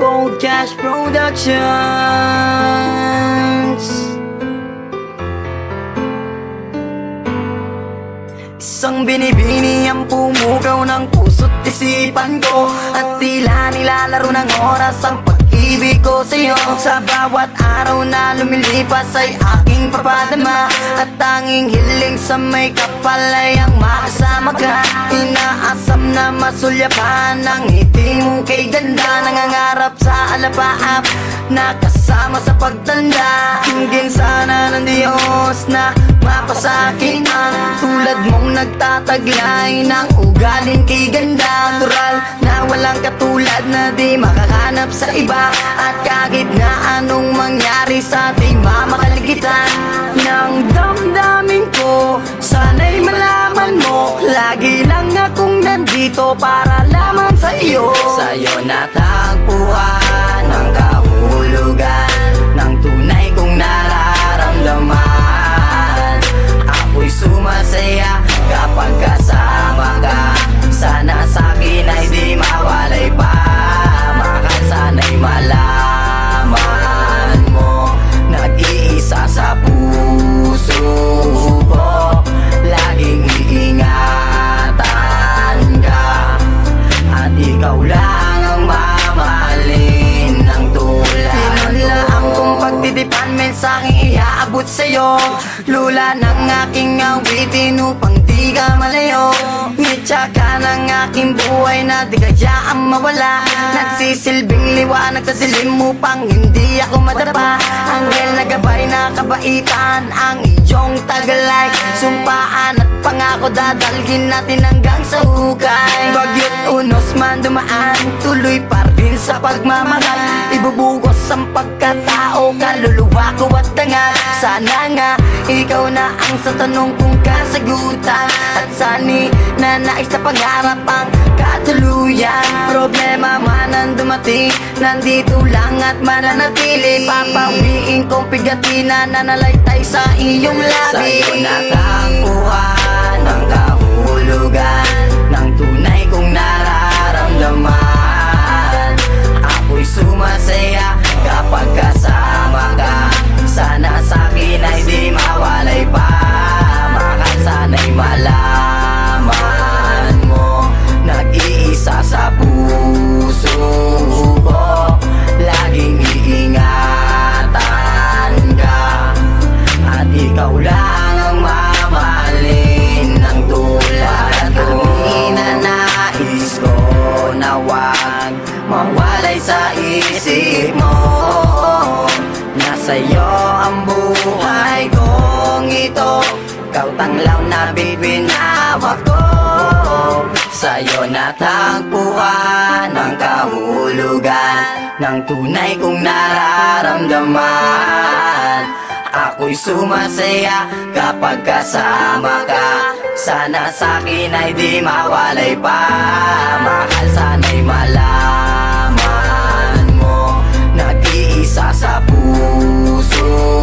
Cold Cash Productions. Isang binibini ang pumugaw ng puso't isipan ko, at tila nilalaro ng oras ang pag-ibig ko sa'yo. Sa bawat araw na lumilipas ay aking papadama, at tanging hiling sa may kapal ay ang makasama ka. Inaasam na masulyapan ang ngiti mo kay ganda, nangangarap sa alapaap na kasama sa pagtanda. Hingin sana ng Diyos na mapasakin ang tulad mong nagtataglay ng ugaling kay ganda. Natural na walang katulad na di makahanap sa iba, at kahit na anong mangyari sa ating mamakaligtan ng damdamin ko, sana'y malaman mo lagi lang akong nandito para lamang sa iyo. Sa'yo natagpuan ang kahulugan ng tunay kong nararamdaman. Ako'y sumasaya kapag kasama ka, sana sa'kin ay di mawalay pa. Mahal, sana'y malaman mo, nag-iisa sa puso ko, laging iingatan ka, at ikaw lang ang mamahalin ng tulad. Pinunlaan kong pagtitipan, mensaheng iaabot sa'yo, lula ng aking awitin upang di ka malayo. Ngitsa ka ng aking buhay na di kayaang mawala, nagsisilbing liwanag sa dilim upang hindi ako madapa. Anghel na gabay na kabaitan ang iyong tagalay, sumpaan at pangako dadalhin natin hanggang sa hukay. Bagyo't unos man dumaan, tuloy pa rin sa pagmamahal, ibubugos ang pagkatao, kaluluwa ko at dangal. Sana nga ikaw na ang sa tanong kong kasagutan, at sani na nais na pangarap ang katuluyan. Problema man ang dumating, nandito lang at mananatili, papawiin kong pigatina na nalaytay sa iyong labi. Sa'yo natagpuan ang kahulugan ng tunay kong nararamdaman. Ako'y sumasaya kapag kasama ka, sana sa'kin ay di mawalay pa. Mahal, sana'y malaman mo, nag-iisa sa puso ko, laging iingatan ka, at ikaw lang ang mamahalin ng tulad ko. Inanais ko na wag mawalay sa isip mo, nasa'yo ang buhay kong ito, ikaw tanglaw na bibinawa ko. Sa'yo natagpuan ang kahulugan ng tunay kong nararamdaman. Ako'y sumasaya kapag kasama ka, sana sa'kin ay di mawalay pa. Mahal, sana'y malaman mo, nag-iisa sa puso